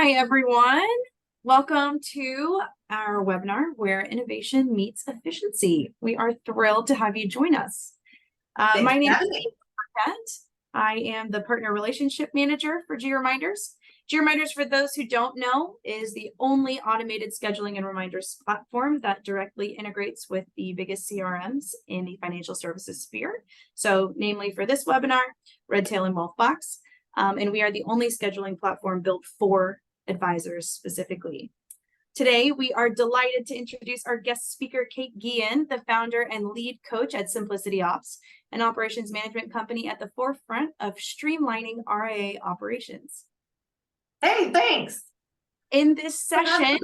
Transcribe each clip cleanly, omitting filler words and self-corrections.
Hi, everyone. Welcome to our webinar where innovation meets efficiency. We are thrilled to have you join us. My name is Pertinent. I am the Partner Relationship Manager for GReminders. GReminders, for those who don't know, is the only automated scheduling and reminders platform that directly integrates with the biggest CRMs in the financial services sphere. So, namely for this webinar, Redtail and Wealthbox. And we are the only scheduling platform built for advisors specifically. Today, we are delighted to introduce our guest speaker, Kate Guillen, the founder and lead coach at SimplicityOps, an operations management company at the forefront of streamlining RIA operations. Hey, thanks. In this session,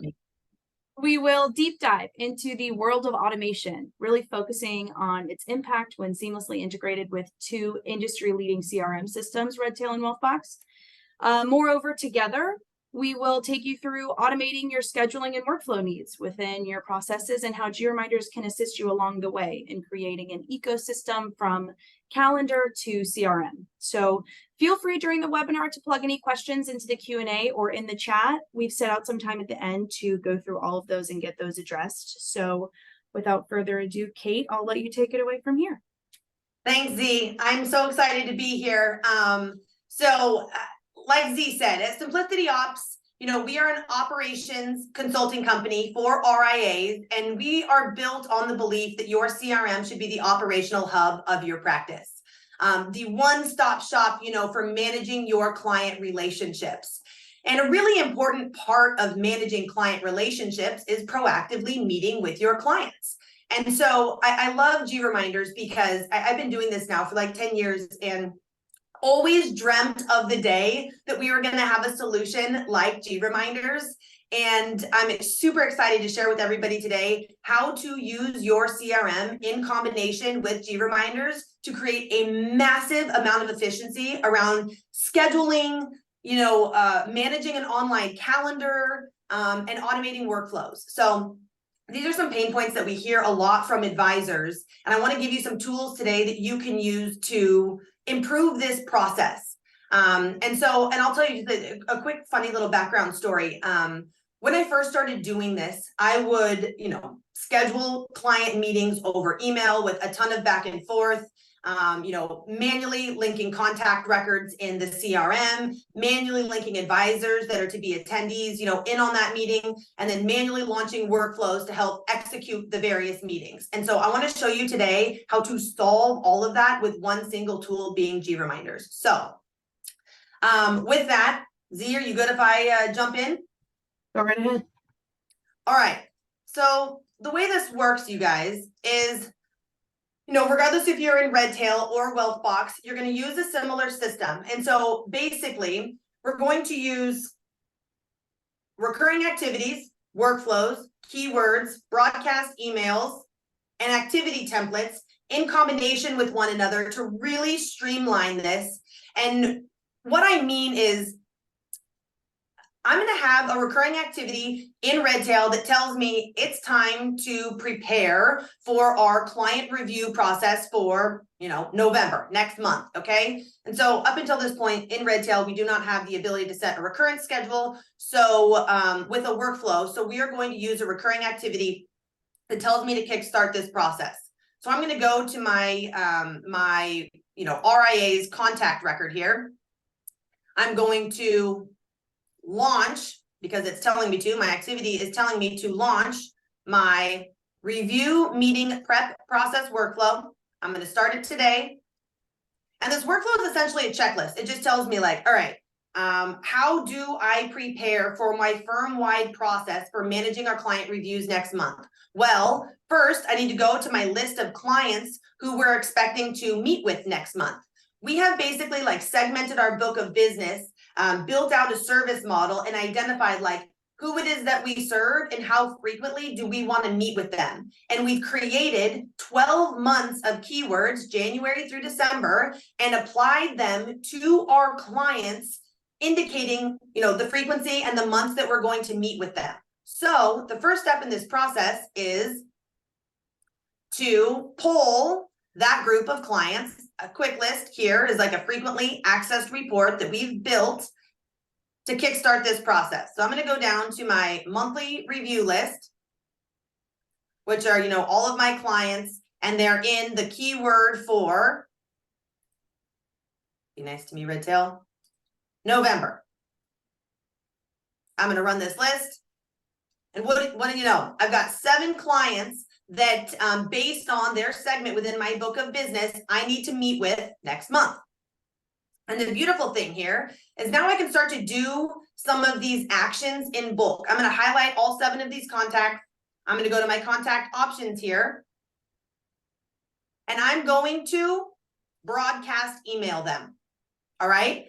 we will deep dive into the world of automation, really focusing on its impact when seamlessly integrated with two industry-leading CRM systems, Redtail and Wealthbox. Moreover, together, we will take you through automating your scheduling and workflow needs within your processes and how GReminders can assist you along the way in creating an ecosystem from calendar to CRM. So feel free during the webinar to plug any questions into the Q&A or in the chat. We've set out some time at the end to go through all of those and get those addressed. So without further ado, Kate, I'll let you take it away from here. Thanks, Z. I'm so excited to be here. Like Z said, at SimplicityOps, we are an operations consulting company for RIAs, and we are built on the belief that your CRM should be the operational hub of your practice. The one-stop shop, for managing your client relationships. And a really important part of managing client relationships is proactively meeting with your clients. And so I love GReminders because I've been doing this now for like 10 years and always dreamt of the day that we were going to have a solution like GReminders. And I'm super excited to share with everybody today how to use your CRM in combination with GReminders to create a massive amount of efficiency around scheduling, managing an online calendar, and automating workflows. So these are some pain points that we hear a lot from advisors. And I want to give you some tools today that you can use to improve this process. And I'll tell you just a quick, funny little background story. When I first started doing this, I would, schedule client meetings over email with a ton of back and forth, manually linking contact records in the CRM, manually linking advisors that are to be attendees, in on that meeting, and then manually launching workflows to help execute the various meetings. And so I want to show you today how to solve all of that with one single tool, being GReminders. So with that, Z, are you good if I jump in? Go right ahead. All right. So the way this works, you guys, is regardless if you're in Redtail or Wealthbox, you're going to use a similar system. And so basically, we're going to use recurring activities, workflows, keywords, broadcast emails, and activity templates in combination with one another to really streamline this. And what I mean is, I'm going to have a recurring activity in Redtail that tells me it's time to prepare for our client review process for, November, next month, okay? And so up until this point in Redtail, we do not have the ability to set a recurrent schedule. So with a workflow, so we are going to use a recurring activity that tells me to kickstart this process. So I'm going to go to my RIA's contact record here. I'm going to launch, because it's telling me to, my activity is telling me to launch my review meeting prep process workflow. I'm going to start it today. And this workflow is essentially a checklist. It just tells me all right, how do I prepare for my firm-wide process for managing our client reviews next month? Well, first, I need to go to my list of clients who we're expecting to meet with next month. We have basically segmented our book of business, built out a service model, and identified who it is that we serve and how frequently do we want to meet with them. And we've created 12 months of keywords, January through December, and applied them to our clients, indicating, the frequency and the months that we're going to meet with them. So the first step in this process is to pull that group of clients. A quick list here is a frequently accessed report that we've built to kickstart this process. So I'm going to go down to my monthly review list, which are, all of my clients, and they're in the keyword for, be nice to me, Redtail, November. I'm going to run this list. And what do you know? I've got 7 clients that based on their segment within my book of business, I need to meet with next month. And the beautiful thing here is now I can start to do some of these actions in bulk. I'm going to highlight all 7 of these contacts. I'm going to go to my contact options here. And I'm going to broadcast email them. All right.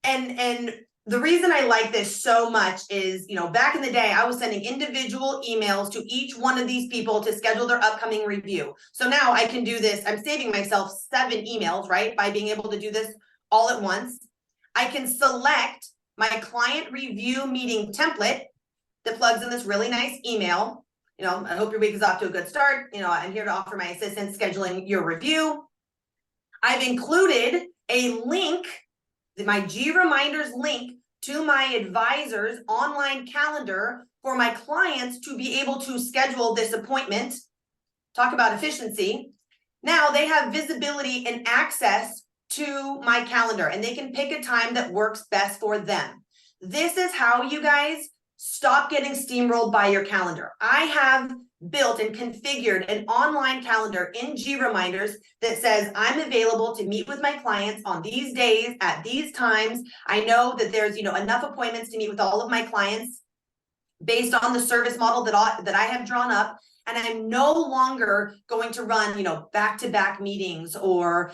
And the reason I like this so much is, back in the day, I was sending individual emails to each one of these people to schedule their upcoming review. So now I can do this. I'm saving myself 7 emails, right? By being able to do this all at once. I can select my client review meeting template that plugs in this really nice email. I hope your week is off to a good start. I'm here to offer my assistance scheduling your review. I've included a link, my GReminders link to my advisor's online calendar for my clients to be able to schedule this appointment. Talk about efficiency. Now they have visibility and access to my calendar, and they can pick a time that works best for them. This is how you guys stop getting steamrolled by your calendar. I have built and configured an online calendar in GReminders that says I'm available to meet with my clients on these days at these times. I know that there's enough appointments to meet with all of my clients based on the service model that I have drawn up, and I'm no longer going to run back-to-back meetings or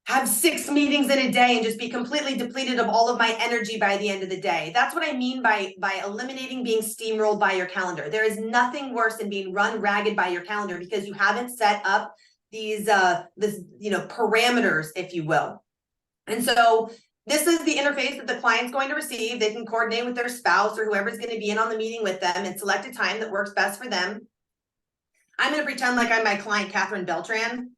have 6 meetings in a day and just be completely depleted of all of my energy by the end of the day. That's what I mean by eliminating being steamrolled by your calendar. There is nothing worse than being run ragged by your calendar because you haven't set up these parameters, if you will. And so this is the interface that the client's going to receive. They can coordinate with their spouse or whoever's going to be in on the meeting with them and select a time that works best for them. I'm going to pretend like I'm my client, Catherine Beltran.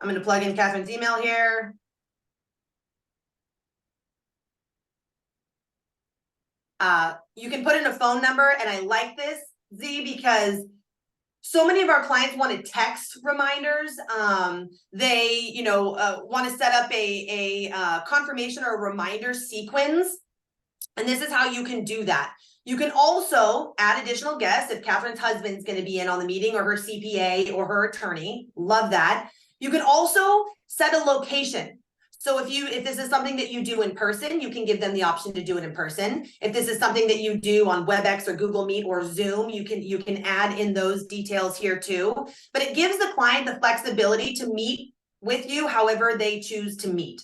I'm going to plug in Catherine's email here. You can put in a phone number, and I like this, Z, because so many of our clients want to text reminders. They, want to set up a confirmation or a reminder sequence, and this is how you can do that. You can also add additional guests if Catherine's husband's going to be in on the meeting, or her CPA or her attorney. Love that. You can also set a location. So if this is something that you do in person, you can give them the option to do it in person. If this is something that you do on WebEx or Google Meet or Zoom, you can add in those details here too. But it gives the client the flexibility to meet with you however they choose to meet.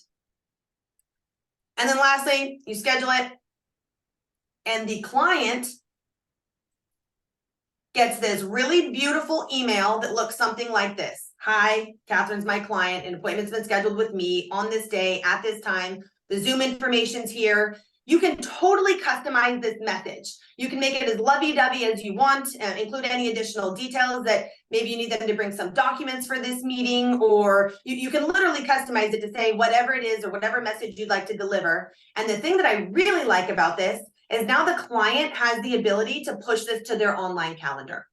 And then lastly, you schedule it, and the client gets this really beautiful email that looks something like this. Hi, Catherine's my client. An appointment's been scheduled with me on this day at this time. The Zoom information's here. You can totally customize this message. You can make it as lovey-dovey as you want, include any additional details that maybe you need them to bring some documents for this meeting, or you can literally customize it to say whatever it is or whatever message you'd like to deliver. And the thing that I really like about this is now the client has the ability to push this to their online calendar.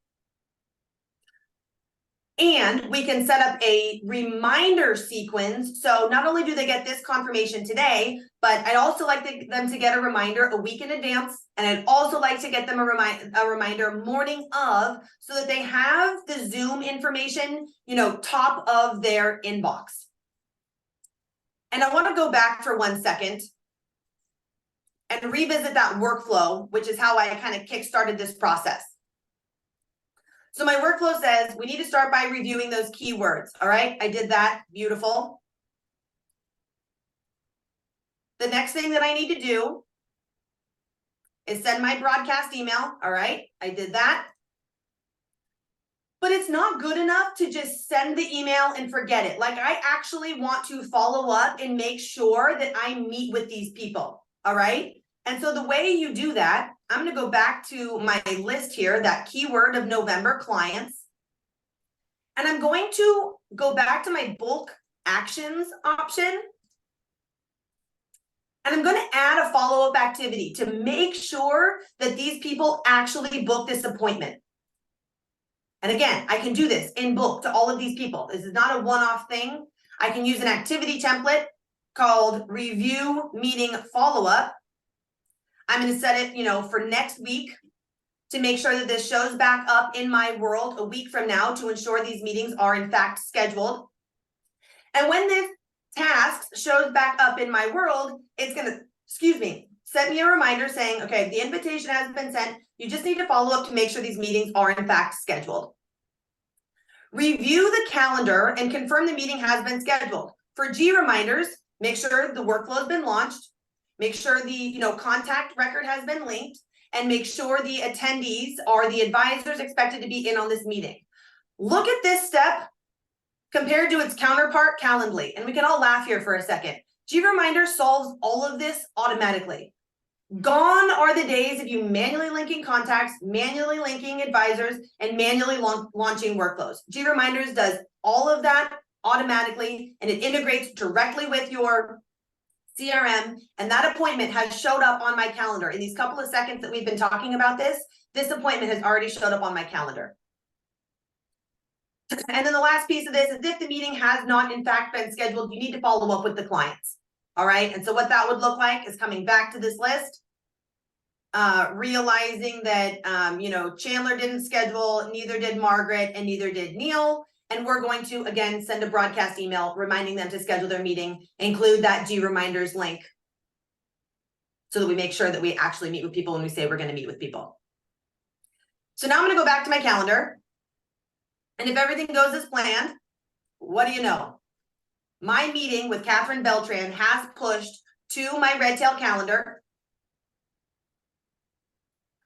And we can set up a reminder sequence. So not only do they get this confirmation today, but I'd also like them to get a reminder a week in advance. And I'd also like to get them a reminder morning of, so that they have the Zoom information, top of their inbox. And I want to go back for 1 second and revisit that workflow, which is how I kind of kickstarted this process. So my workflow says we need to start by reviewing those keywords. All right, I did that. Beautiful. The next thing that I need to do is send my broadcast email. All right, I did that. But it's not good enough to just send the email and forget it. Like, I actually want to follow up and make sure that I meet with these people. All right. And so the way you do that, I'm going to go back to my list here, that keyword of November clients. And I'm going to go back to my bulk actions option. And I'm going to add a follow-up activity to make sure that these people actually book this appointment. And again, I can do this in bulk to all of these people. This is not a one-off thing. I can use an activity template called review meeting follow-up. I'm going to set it, for next week to make sure that this shows back up in my world a week from now to ensure these meetings are in fact scheduled. And when this task shows back up in my world, it's going to, send me a reminder saying, okay, the invitation has been sent. You just need to follow up to make sure these meetings are in fact scheduled. Review the calendar and confirm the meeting has been scheduled. For GReminders, make sure the workflow has been launched, make sure the contact record has been linked, and make sure the attendees are the advisors expected to be in on this meeting. Look at this step compared to its counterpart, Calendly. And we can all laugh here for a second. GReminders solves all of this automatically. Gone are the days of you manually linking contacts, manually linking advisors, and manually launching workflows. GReminders does all of that automatically, and it integrates directly with your CRM, and that appointment has showed up on my calendar. In these couple of seconds that we've been talking about this appointment has already showed up on my calendar. And then the last piece of this is if the meeting has not in fact been scheduled, you need to follow up with the clients. All right. And so what that would look like is coming back to this list, realizing that, Chandler didn't schedule, neither did Margaret, and neither did Neil. And we're going to, again, send a broadcast email reminding them to schedule their meeting, include that GReminders link so that we make sure that we actually meet with people when we say we're going to meet with people. So now I'm going to go back to my calendar. And if everything goes as planned, what do you know? My meeting with Catherine Beltran has pushed to my Redtail calendar.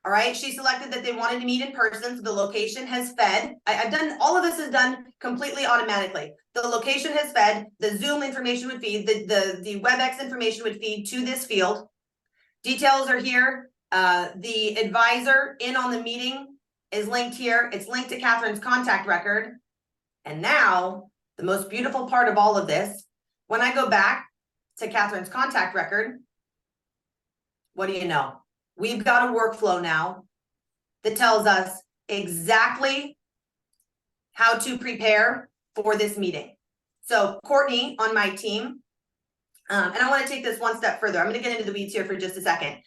All right, she selected that they wanted to meet in person, so the location has fed. I've done, all of this is done completely automatically. The location has fed, the Zoom information would feed, the WebEx information would feed to this field. Details are here. The advisor in on the meeting is linked here. It's linked to Catherine's contact record. And now, the most beautiful part of all of this, when I go back to Catherine's contact record, what do you know? We've got a workflow now that tells us exactly how to prepare for this meeting. So Courtney on my team, and I want to take this one step further. I'm going to get into the weeds here for just a second.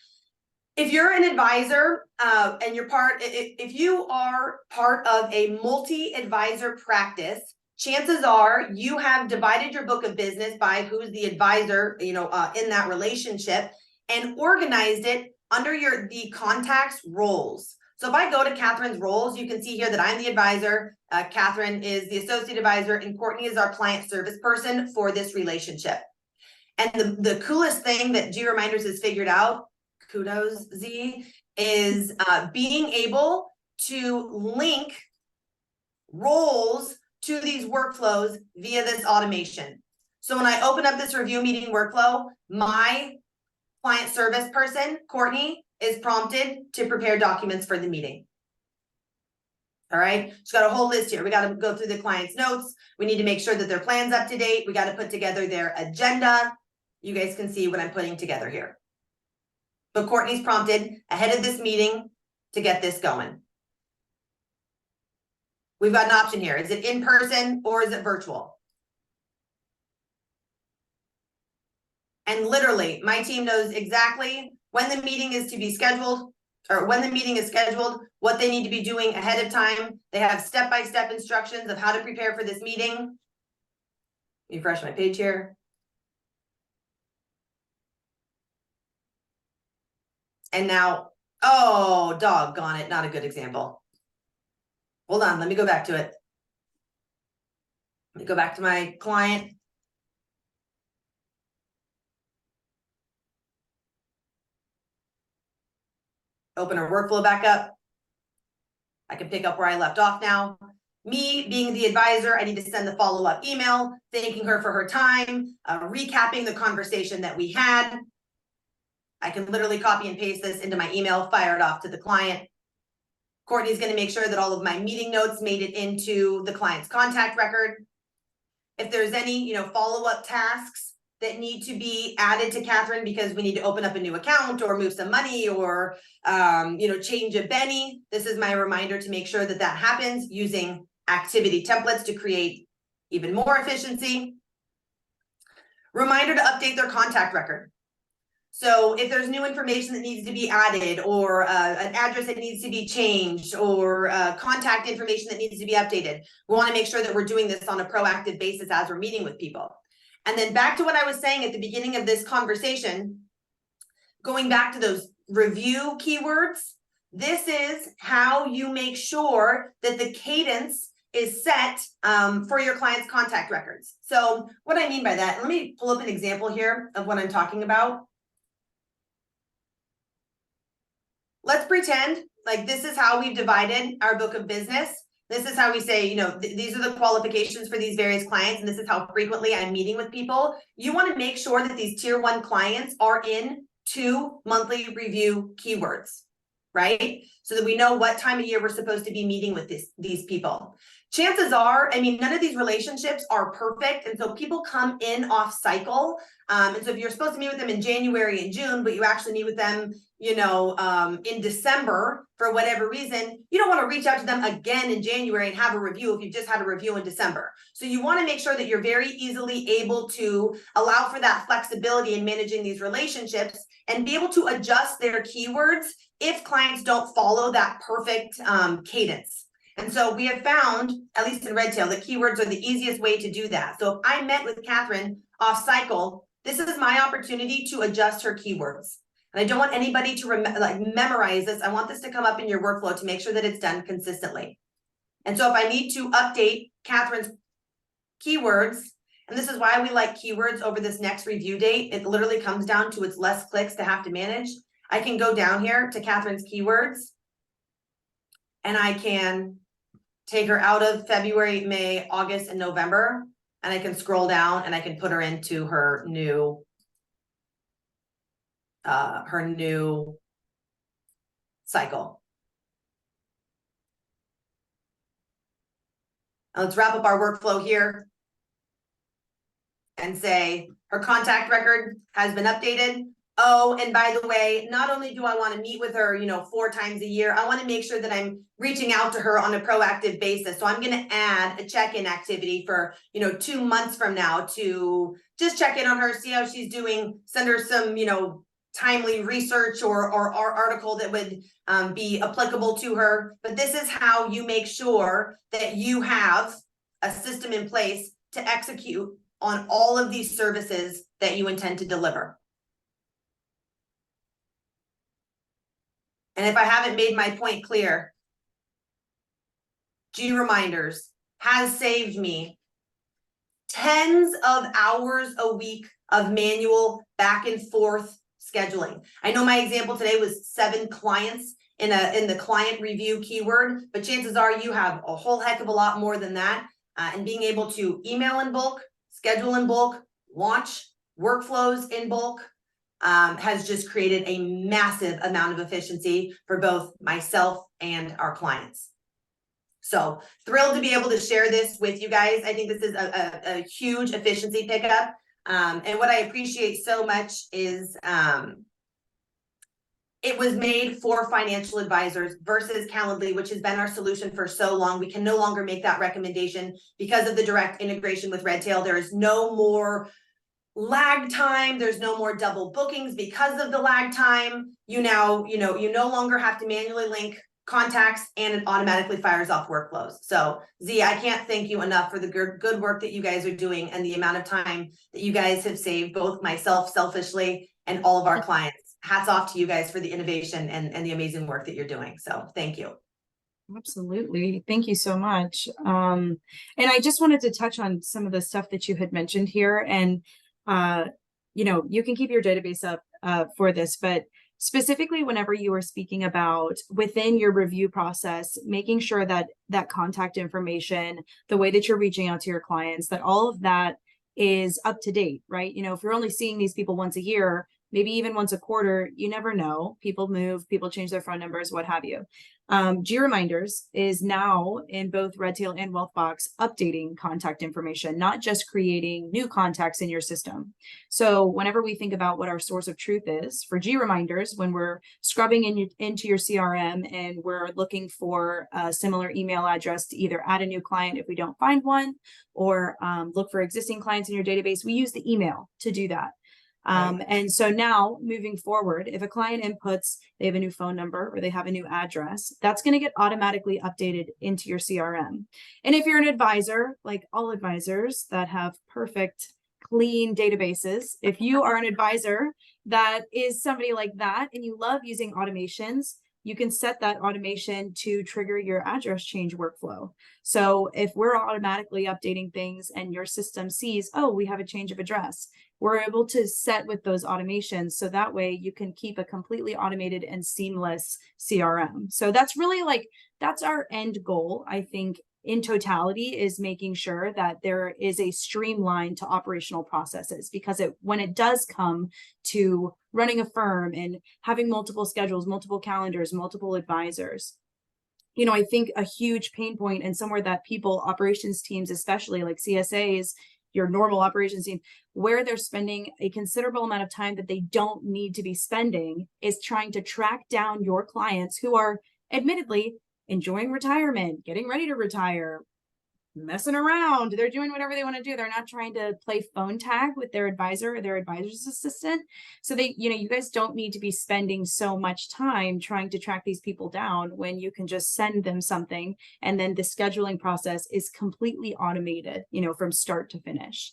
If you're an advisor and if you are part of a multi-advisor practice, chances are you have divided your book of business by who's the advisor, in that relationship, and organized it under the contact's roles. So if I go to Catherine's roles, you can see here that I'm the advisor, Catherine is the associate advisor, and Courtney is our client service person for this relationship. And the coolest thing that GReminders has figured out, kudos Z, is being able to link roles to these workflows via this automation. So when I open up this review meeting workflow, my client service person, Courtney, is prompted to prepare documents for the meeting. All right, she's got a whole list here. We got to go through the client's notes. We need to make sure that their plan's up to date. We got to put together their agenda. You guys can see what I'm putting together here. But Courtney's prompted ahead of this meeting to get this going. We've got an option here. Is it in person or is it virtual? And literally, my team knows exactly when the meeting is to be scheduled, or when the meeting is scheduled, what they need to be doing ahead of time. They have step-by-step instructions of how to prepare for this meeting. Refresh my page here. And now, oh, doggone it, not a good example. Hold on, let me go back to it. Let me go back to my client. Open our workflow back up. I can pick up where I left off now. Me being the advisor, I need to send the follow-up email, thanking her for her time, recapping the conversation that we had. I can literally copy and paste this into my email, fire it off to the client. Courtney's going to make sure that all of my meeting notes made it into the client's contact record. If there's any, follow-up tasks that need to be added to Catherine because we need to open up a new account or move some money or, change a Benny. This is my reminder to make sure that that happens using activity templates to create even more efficiency. Reminder to update their contact record. So if there's new information that needs to be added or an address that needs to be changed or contact information that needs to be updated, we want to make sure that we're doing this on a proactive basis as we're meeting with people. And then back to what I was saying at the beginning of this conversation, going back to those review keywords, this is how you make sure that the cadence is set for your client's contact records. So what I mean by that, let me pull up an example here of what I'm talking about. Let's pretend like this is how we've divided our book of business. This is how we say, these are the qualifications for these various clients, and this is how frequently I'm meeting with people. You want to make sure that these tier 1 clients are in 2 monthly review keywords, right? So that we know what time of year we're supposed to be meeting with these people. Chances are, none of these relationships are perfect. And so people come in off cycle. And so if you're supposed to meet with them in January and June, but you actually meet with them, in December for whatever reason, you don't want to reach out to them again in January and have a review if you've just had a review in December. So you want to make sure that you're very easily able to allow for that flexibility in managing these relationships and be able to adjust their keywords if clients don't follow that perfect cadence. And so we have found, at least in Redtail, that keywords are the easiest way to do that. So if I met with Catherine off cycle, this is my opportunity to adjust her keywords. And I don't want anybody to memorize this. I want this to come up in your workflow to make sure that it's done consistently. And so if I need to update Catherine's keywords, and this is why we like keywords over this next review date, it literally comes down to it's less clicks to have to manage. I can go down here to Catherine's keywords and I can take her out of February, May, August, and November, and I can scroll down and I can put her into her new cycle. Now let's wrap up our workflow here and say her contact record has been updated. Oh, and by the way, not only do I want to meet with her, 4 times a year, I want to make sure that I'm reaching out to her on a proactive basis. So I'm going to add a check-in activity for, 2 months from now to just check in on her, see how she's doing, send her some, timely research or article that would be applicable to her. But this is how you make sure that you have a system in place to execute on all of these services that you intend to deliver. And if I haven't made my point clear, GReminders has saved me tens of hours a week of manual back and forth scheduling. I know my example today was 7 clients in the client review keyword, but chances are you have a whole heck of a lot more than that. And being able to email in bulk, schedule in bulk, launch workflows in bulk, has just created a massive amount of efficiency for both myself and our clients. So thrilled to be able to share this with you guys. I think this is a huge efficiency pickup. And what I appreciate so much is it was made for financial advisors versus Calendly, which has been our solution for so long. We can no longer make that recommendation because of the direct integration with Redtail. There is no more lag time. There's no more double bookings because of the lag time. You no longer have to manually link contacts, and it automatically fires off workflows. So Z, I can't thank you enough for the good work that you guys are doing and the amount of time that you guys have saved, both myself selfishly and all of our clients. Hats off to you guys for the innovation and the amazing work that you're doing. So thank you. Absolutely. Thank you so much. And I just wanted to touch on some of the stuff that you had mentioned here. And you can keep your database up for this, but specifically whenever you are speaking about within your review process, making sure that that contact information, the way that you're reaching out to your clients, that all of that is up to date, right? If you're only seeing these people once a year, maybe even once a quarter. You never know. People move, people change their phone numbers, what have you. GReminders is now in both Redtail and Wealthbox updating contact information, not just creating new contacts in your system. So whenever we think about what our source of truth is for GReminders, when we're scrubbing into your CRM and we're looking for a similar email address to either add a new client if we don't find one, or look for existing clients in your database, we use the email to do that. And so now moving forward, if a client inputs, they have a new phone number or they have a new address, that's going to get automatically updated into your CRM. And if you're an advisor, like all advisors that have perfect, clean databases, if you are an advisor that is somebody like that and you love using automations, you can set that automation to trigger your address change workflow. So if we're automatically updating things and your system sees, oh, we have a change of address, we're able to set with those automations. So that way you can keep a completely automated and seamless CRM. So that's really like, that's our end goal, I think, in totality, is making sure that there is a streamline to operational processes, because when it does come to running a firm and having multiple schedules, multiple calendars, multiple advisors, you know, I think a huge pain point and somewhere that people, operations teams, especially like CSAs, your normal operations team, where they're spending a considerable amount of time that they don't need to be spending, is trying to track down your clients who are admittedly enjoying retirement, getting ready to retire, messing around. They're doing whatever they want to do. They're not trying to play phone tag with their advisor or their advisor's assistant. So they, you know, you guys don't need to be spending so much time trying to track these people down when you can just send them something. And then the scheduling process is completely automated, you know, from start to finish.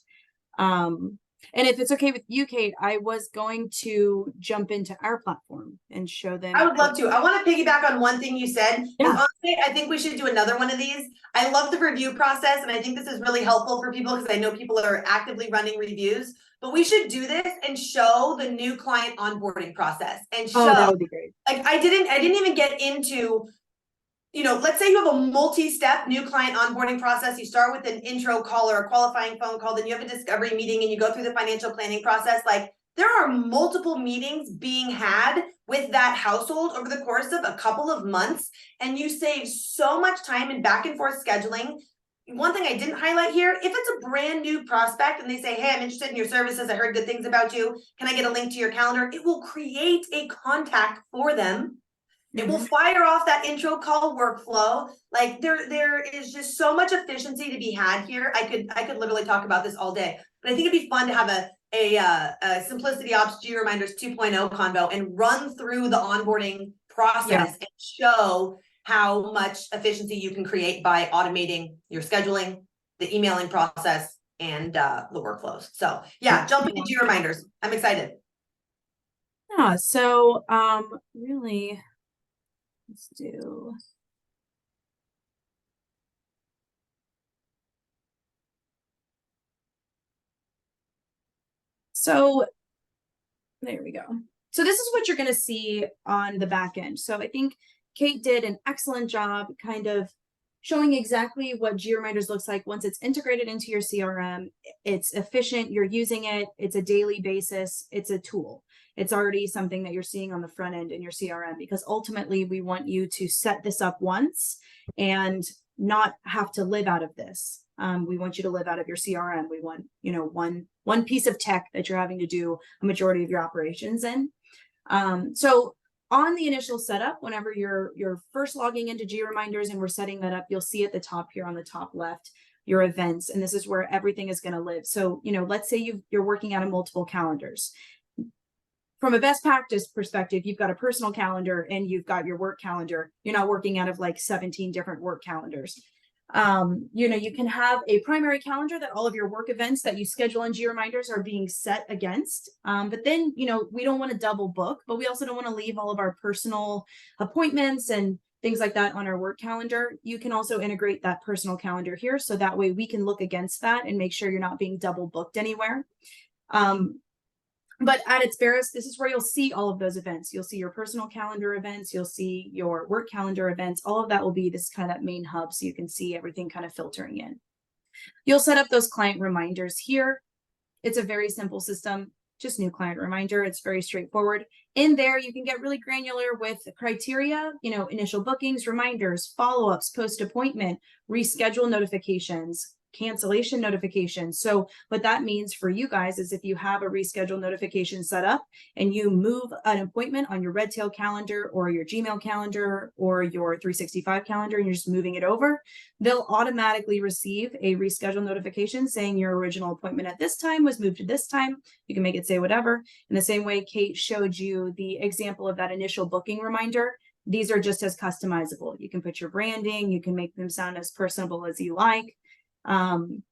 And if it's okay with you, Kate, I was going to jump into our platform and show them. I would love to. I want to piggyback on one thing you said. Yeah. Honestly, I think we should do another one of these. I love the review process, and I think this is really helpful for people because I know people are actively running reviews. But we should do this and show the new client onboarding process and show. Oh, that would be great. Like I didn't even get into, you know, let's say you have a multi-step new client onboarding process. You start with an intro call or a qualifying phone call, then you have a discovery meeting and you go through the financial planning process. Like there are multiple meetings being had with that household over the course of a couple of months, and you save so much time in back and forth scheduling. One thing I didn't highlight here, if it's a brand new prospect and they say, hey, I'm interested in your services, I heard good things about you, can I get a link to your calendar? It will create a contact for them. It will fire off that intro call workflow. Like there is just so much efficiency to be had here. I could literally talk about this all day, but I think it'd be fun to have a Simplicity Ops GReminders 2.0 convo and run through the onboarding process and show how much efficiency you can create by automating your scheduling, the emailing process, and the workflows. So yeah, jump into GReminders. I'm excited. Yeah, so really, let's do. So there we go. So this is what you're going to see on the back end. So I think Kate did an excellent job kind of showing exactly what GReminders looks like once it's integrated into your CRM. It's efficient, you're using it, it's a daily basis, it's a tool. It's already something that you're seeing on the front end in your CRM, because ultimately we want you to set this up once and not have to live out of this. We want you to live out of your CRM. We want, you know, one piece of tech that you're having to do a majority of your operations in. So on the initial setup, whenever you're first logging into GReminders and we're setting that up, you'll see at the top here on the top left, your events, and this is where everything is going to live. So, you know, let's say you're working out of multiple calendars. From a best practice perspective, you've got a personal calendar and you've got your work calendar. You're not working out of like 17 different work calendars. You know, you can have a primary calendar that all of your work events that you schedule in GReminders are being set against. But then, you know, we don't want to double book, but we also don't want to leave all of our personal appointments and things like that on our work calendar. You can also integrate that personal calendar here. So that way we can look against that and make sure you're not being double booked anywhere. But at its barest, this is where you'll see all of those events. You'll see your personal calendar events. You'll see your work calendar events. All of that will be this kind of main hub, so you can see everything kind of filtering in. You'll set up those client reminders here. It's a very simple system. just new client reminder. It's very straightforward. In there, you can get really granular with criteria, initial bookings, reminders, follow-ups, post-appointment, reschedule notifications, cancellation notifications. So what that means for you guys is if you have a reschedule notification set up and you move an appointment on your Redtail calendar or your Gmail calendar or your 365 calendar, and you're just moving it over, they'll automatically receive a reschedule notification saying your original appointment at this time was moved to this time. You can make it say whatever. In the same way Kate showed you the example of that initial booking reminder, these are just as customizable. You can put your branding, you can make them sound as personable as you like. And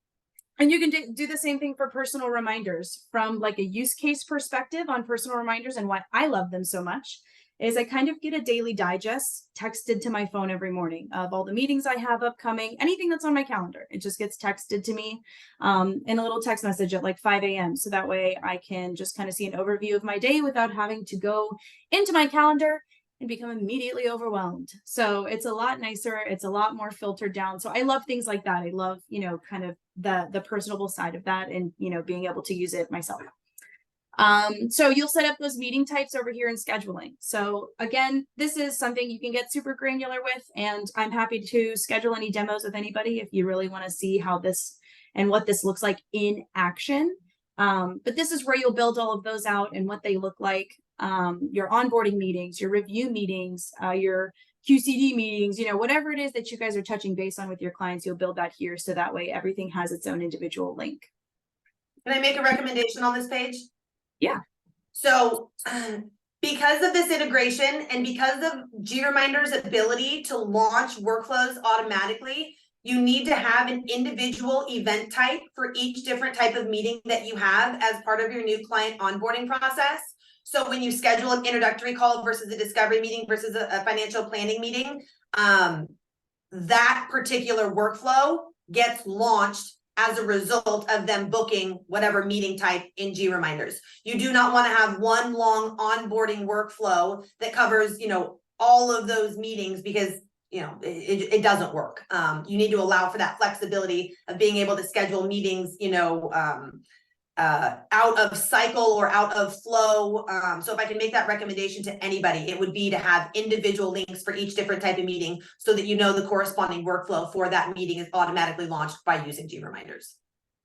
you can do the same thing for personal reminders. From like a use case perspective on personal reminders, and why I love them so much is I kind of get a daily digest texted to my phone every morning of all the meetings I have upcoming, anything that's on my calendar. It just gets texted to me in a little text message at like 5 a.m. So that way I can just kind of see an overview of my day without having to go into my calendar and become immediately overwhelmed. So it's a lot nicer. It's a lot more filtered down. So I love things like that. I love, kind of the personable side of that and, being able to use it myself. So you'll set up those meeting types over here in scheduling. So again, this is something you can get super granular with, and I'm happy to schedule any demos with anybody if you really want to see how this and what this looks like in action. But this is where you'll build all of those out and what they look like. Your onboarding meetings, your review meetings, your QCD meetings, whatever it is that you guys are touching base on with your clients, you'll build that here. So that way everything has its own individual link. Can I make a recommendation on this page? Yeah. So because of this integration and because of GReminder's ability to launch workflows automatically, you need to have an individual event type for each different type of meeting that you have as part of your new client onboarding process. So when you schedule an introductory call versus a discovery meeting versus a financial planning meeting, that particular workflow gets launched as a result of them booking whatever meeting type in GReminders. You do not want to have one long onboarding workflow that covers, all of those meetings, because it doesn't work. You need to allow for that flexibility of being able to schedule meetings, out of cycle or out of flow. So if I can make that recommendation to anybody, it would be to have individual links for each different type of meeting so that the corresponding workflow for that meeting is automatically launched by using GReminders.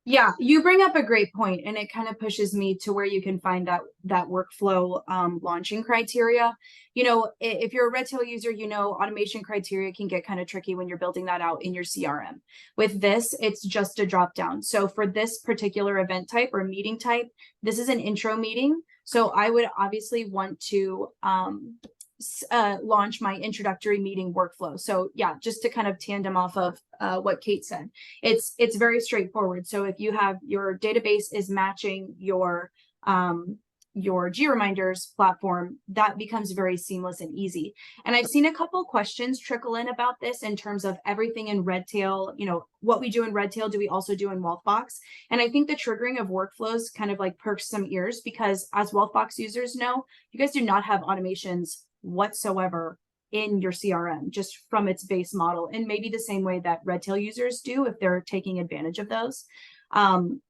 Yeah, you bring up a great point, and it kind of pushes me to where you can find that workflow launching criteria. If you're a Redtail user, automation criteria can get kind of tricky when you're building that out in your CRM. With this, it's just a drop down. So for this particular event type or meeting type, this is an intro meeting. So I would obviously want to launch my introductory meeting workflow. So yeah, just to kind of tandem off of what Kate said, it's very straightforward. So if you have your database is matching your GReminders platform, that becomes very seamless and easy. And I've seen a couple questions trickle in about this in terms of everything in Redtail, what we do in Redtail, do we also do in Wealthbox? And I think the triggering of workflows kind of like perks some ears, because as Wealthbox users know, you guys do not have automations whatsoever in your CRM, just from its base model, and maybe the same way that Redtail users do if they're taking advantage of those.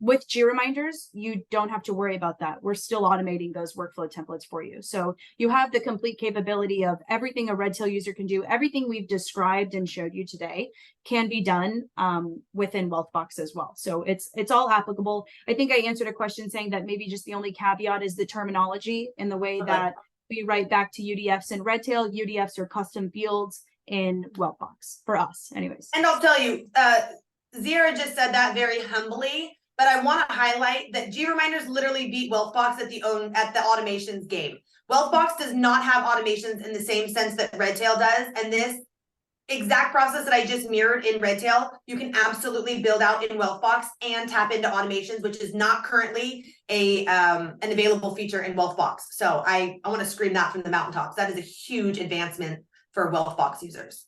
With GReminders, you don't have to worry about that. We're still automating those workflow templates for you. So you have the complete capability of everything a Redtail user can do. Everything we've described and showed you today can be done within Wealthbox as well. So it's all applicable. I think I answered a question saying that maybe just the only caveat is the terminology and the way that we write back to UDFs in Redtail. UDFs are custom fields in Wealthbox for us anyways. And I'll tell you, Zira just said that very humbly, but I want to highlight that GReminders literally beat Wealthbox at the automations game. Wealthbox does not have automations in the same sense that Redtail does, and this exact process that I just mirrored in Redtail, you can absolutely build out in Wealthbox and tap into automations, which is not currently an available feature in Wealthbox. So I want to scream that from the mountaintops. That is a huge advancement for Wealthbox users.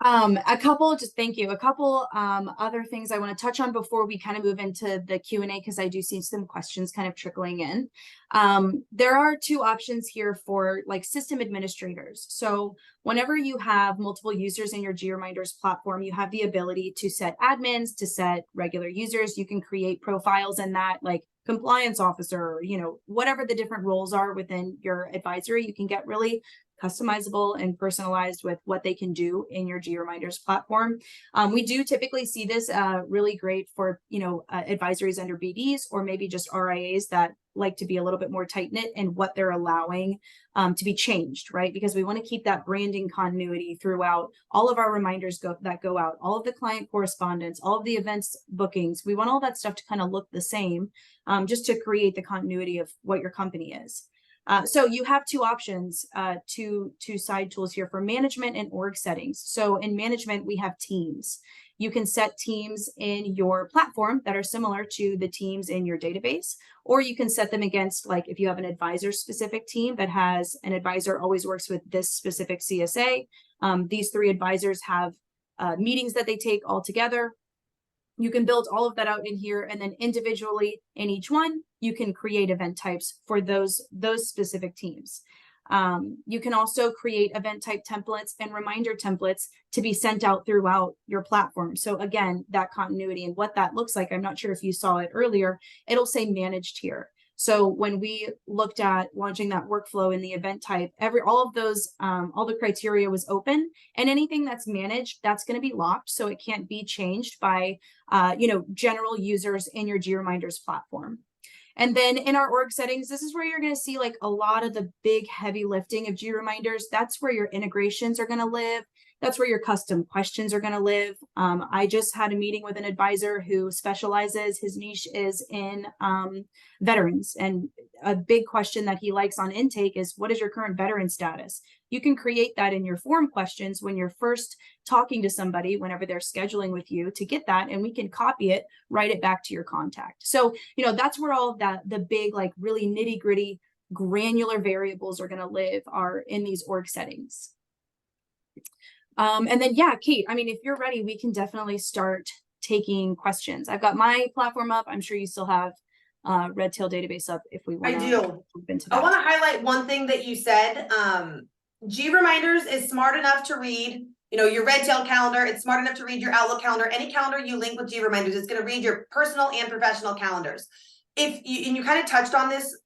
Thank you. A couple other things I want to touch on before we kind of move into the Q&A, because I do see some questions kind of trickling in. There are two options here for like system administrators. So whenever you have multiple users in your GReminders platform, you have the ability to set admins, to set regular users. You can create profiles in that, like compliance officer, whatever the different roles are within your advisory, you can get really customizable and personalized with what they can do in your GReminders platform. We do typically see this really great for, advisories under BDs or maybe just RIAs that like to be a little bit more tight knit in what they're allowing to be changed, right? Because we want to keep that branding continuity throughout all of our reminders that go out, all of the client correspondence, all of the events bookings. We want all that stuff to kind of look the same, just to create the continuity of what your company is. So you have two options, two side tools here for management and org settings. So in management, we have teams. You can set teams in your platform that are similar to the teams in your database, or you can set them against, like if you have an advisor specific team that has an advisor always works with this specific CSA. These 3 advisors have meetings that they take all together. You can build all of that out in here, and then individually in each one, you can create event types for those specific teams. You can also create event type templates and reminder templates to be sent out throughout your platform. So again, that continuity and what that looks like, I'm not sure if you saw it earlier, it'll say managed here. So when we looked at launching that workflow in the event type, all of those, all the criteria was open, and anything that's managed, that's going to be locked. So it can't be changed by, general users in your GReminders platform. And then in our org settings, this is where you're going to see like a lot of the big heavy lifting of GReminders. That's where your integrations are going to live. That's where your custom questions are going to live. I just had a meeting with an advisor who specializes, his niche is in veterans. And a big question that he likes on intake is, what is your current veteran status? You can create that in your form questions when you're first talking to somebody, whenever they're scheduling with you, to get that, and we can copy it, write it back to your contact. So, that's where all of that, the big, like really nitty gritty, granular variables are going to live, are in these org settings. And then, yeah, Kate, I mean, if you're ready, we can definitely start taking questions. I've got my platform up. I'm sure you still have Redtail database up if we want to jump into that. I want to highlight one thing that you said. GReminders is smart enough to read, your Redtail calendar. It's smart enough to read your Outlook calendar. Any calendar you link with GReminders, it's going to read your personal and professional calendars. And you kind of touched on this,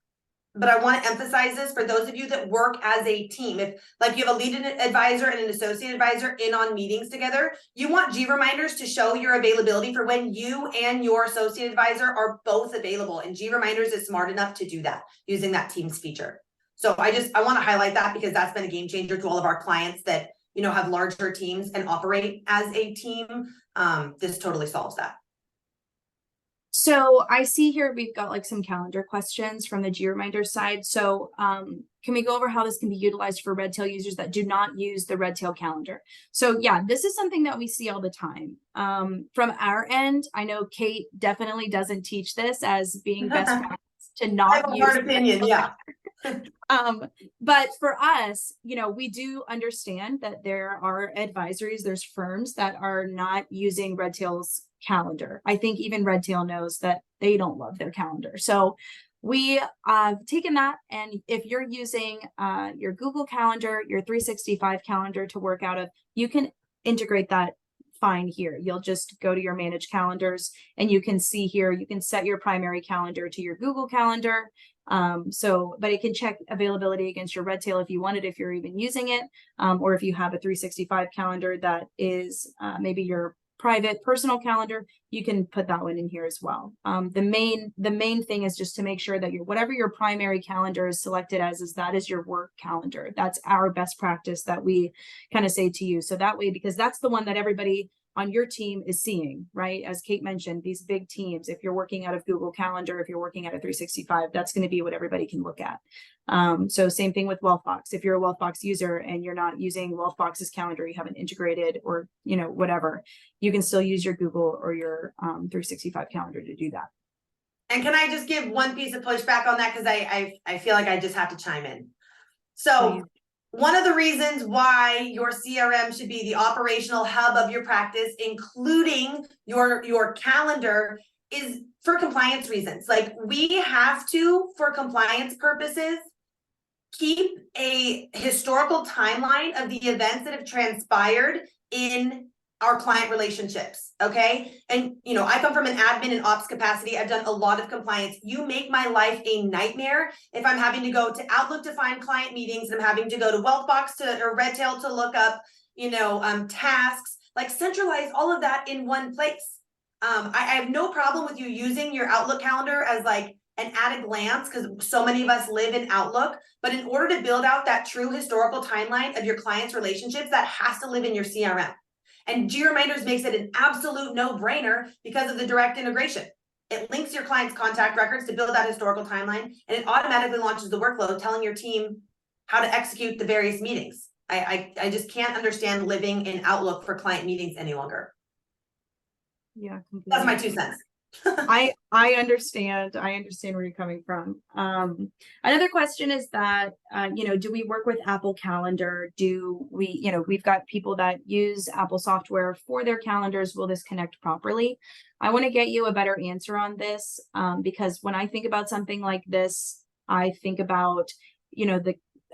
but I want to emphasize this for those of you that work as a team. If like you have a lead advisor and an associate advisor in on meetings together, you want GReminders to show your availability for when you and your associate advisor are both available. And GReminders is smart enough to do that using that Teams feature. So I want to highlight that because that's been a game changer to all of our clients that, have larger teams and operate as a team. This totally solves that. So I see here we've got like some calendar questions from the GReminders side. So can we go over how this can be utilized for Redtail users that do not use the Redtail calendar? So yeah, this is something that we see all the time. From our end, I know Kate definitely doesn't teach this as being best practice to not I have a use hard opinion, yeah. But for us, we do understand that there are advisories, there's firms that are not using Redtail's calendar. I think even Redtail knows that they don't love their calendar. So we have taken that, and if you're using your Google Calendar, your 365 calendar to work out of, you can integrate that fine here. You'll just go to your managed calendars and you can see here, you can set your primary calendar to your Google Calendar. But it can check availability against your Redtail if you want it, if you're even using it, or if you have a 365 calendar that is maybe your private personal calendar, you can put that one in here as well. The main thing is just to make sure that whatever your primary calendar is selected as, that is your work calendar. That's our best practice that we kind of say to you. So that way, because that's the one that everybody on your team is seeing, right? As Kate mentioned, these big teams, if you're working out of Google Calendar, if you're working out of 365, that's going to be what everybody can look at. So same thing with Wealthbox. If you're a Wealthbox user and you're not using Wealthbox's calendar, you haven't integrated or, whatever, you can still use your Google or your 365 calendar to do that. And can I just give one piece of pushback on that? Because I feel like I just have to chime in. So one of the reasons why your CRM should be the operational hub of your practice, including your calendar, is for compliance reasons. Like we have to, for compliance purposes, keep a historical timeline of the events that have transpired in our client relationships, okay? And, you know, I come from an admin and ops capacity. I've done a lot of compliance. You make my life a nightmare if I'm having to go to Outlook to find client meetings, and I'm having to go to Wealthbox or Redtail to look up, you know, tasks. Like, centralize all of that in one place. I have no problem with you using your Outlook calendar as like an at a glance, because so many of us live in Outlook, but in order to build out that true historical timeline of your clients' relationships, that has to live in your CRM. And GReminders makes it an absolute no-brainer because of the direct integration. It links your client's contact records to build that historical timeline, and it automatically launches the workflow telling your team how to execute the various meetings. I just can't understand living in Outlook for client meetings any longer. Yeah, completely. That's my 2 cents. I understand where you're coming from. Another question is that, you know, do we work with Apple Calendar? Do we, you know, we've got people that use Apple software for their calendars. Will this connect properly? I want to get you a better answer on this, because when I think about something like this, I think about, you know,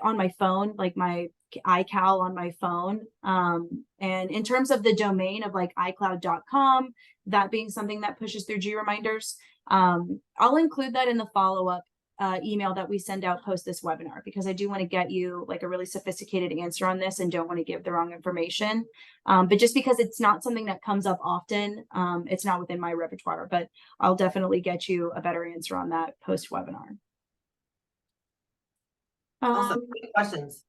on my phone, like my iCal on my phone. And in terms of the domain of like iCloud.com, that being something that pushes through GReminders, I'll include that in the follow-up email that we send out post this webinar, because I do want to get you like a really sophisticated answer on this and don't want to give the wrong information. But just because it's not something that comes up often, it's not within my repertoire, but I'll definitely get you a better answer on that post webinar. Awesome. Questions?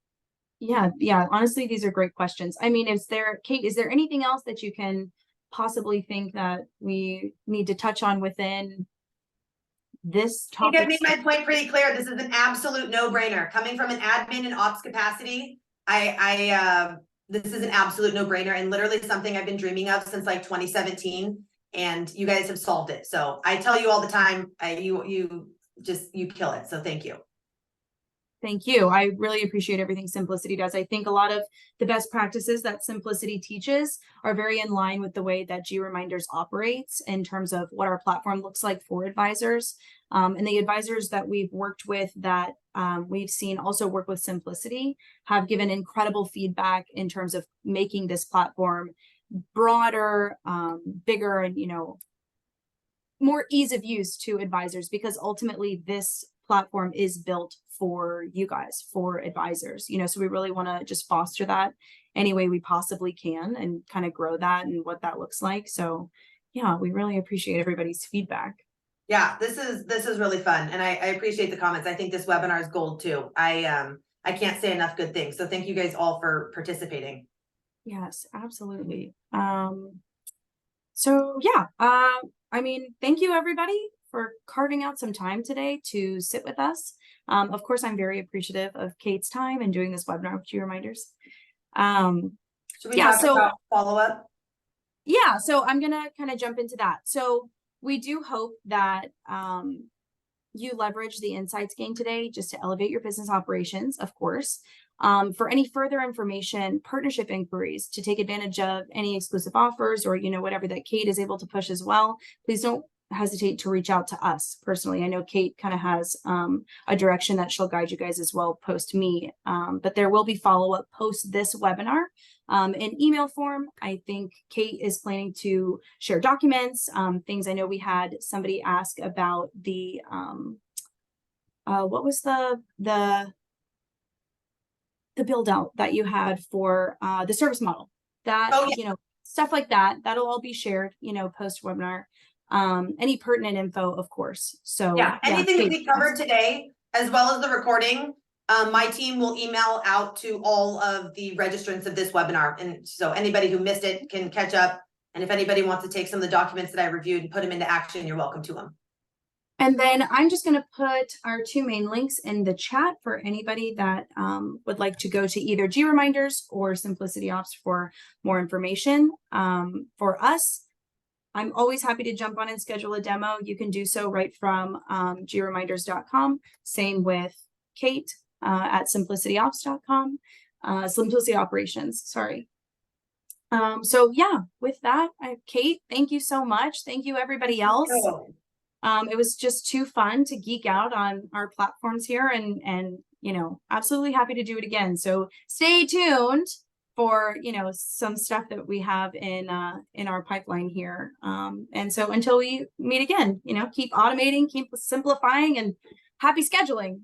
Yeah, honestly, these are great questions. I mean, Kate, is there anything else that you can possibly think that we need to touch on within this topic? I think I've made my point pretty clear. This is an absolute no-brainer. Coming from an admin and ops capacity, this is an absolute no-brainer, and literally something I've been dreaming of since like 2017, and you guys have solved it. So I tell you all the time, you kill it. So thank you. Thank you. I really appreciate everything Simplicity does. I think a lot of the best practices that Simplicity teaches are very in line with the way that GReminders operates in terms of what our platform looks like for advisors. And the advisors that we've worked with that we've seen also work with Simplicity have given incredible feedback in terms of making this platform broader, bigger, and, you know, more ease of use to advisors, because ultimately this platform is built for you guys, for advisors, you know, so we really want to just foster that any way we possibly can and kind of grow that and what that looks like. So yeah, we really appreciate everybody's feedback. Yeah, this is really fun, and I appreciate the comments. I think this webinar is gold too. I can't say enough good things. So thank you guys all for participating. Yes, absolutely. So yeah, I mean, thank you everybody for carving out some time today to sit with us. Of course, I'm very appreciative of Kate's time and doing this webinar with GReminders. Should we talk about follow-up? Yeah, so I'm gonna kind of jump into that. So we do hope that you leverage the insights gained today just to elevate your business operations, of course. For any further information, partnership inquiries, to take advantage of any exclusive offers, or, you know, whatever that Kate is able to push as well, please don't hesitate to reach out to us personally. I know Kate kind of has a direction that she'll guide you guys as well post me, but there will be follow-up post this webinar in email form. I think Kate is planning to share documents, things. I know we had somebody ask about the what was the build out that you had for the service model, that, oh, yeah, you know, stuff like that, that'll all be shared, you know, post webinar. Any pertinent info, of course. So yeah, anything that we covered today, as well as the recording, my team will email out to all of the registrants of this webinar. And so anybody who missed it can catch up. And if anybody wants to take some of the documents that I reviewed and put them into action, you're welcome to them. And then I'm just going to put our 2 main links in the chat for anybody that would like to go to either GReminders or SimplicityOps for more information. For us, I'm always happy to jump on and schedule a demo. You can do so right from greminders.com. Same with Kate at SimplicityOps.com. Simplicity Operations, sorry. So yeah, with that, Kate, thank you so much. Thank you, everybody else. It was just too fun to geek out on our platforms here, and you know, absolutely happy to do it again. So stay tuned for, you know, some stuff that we have in our pipeline here. And so until we meet again, you know, keep automating, keep simplifying, and happy scheduling.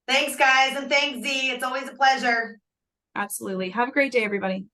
Thanks, guys, and thanks, Z. It's always a pleasure. Absolutely. Have a great day, everybody.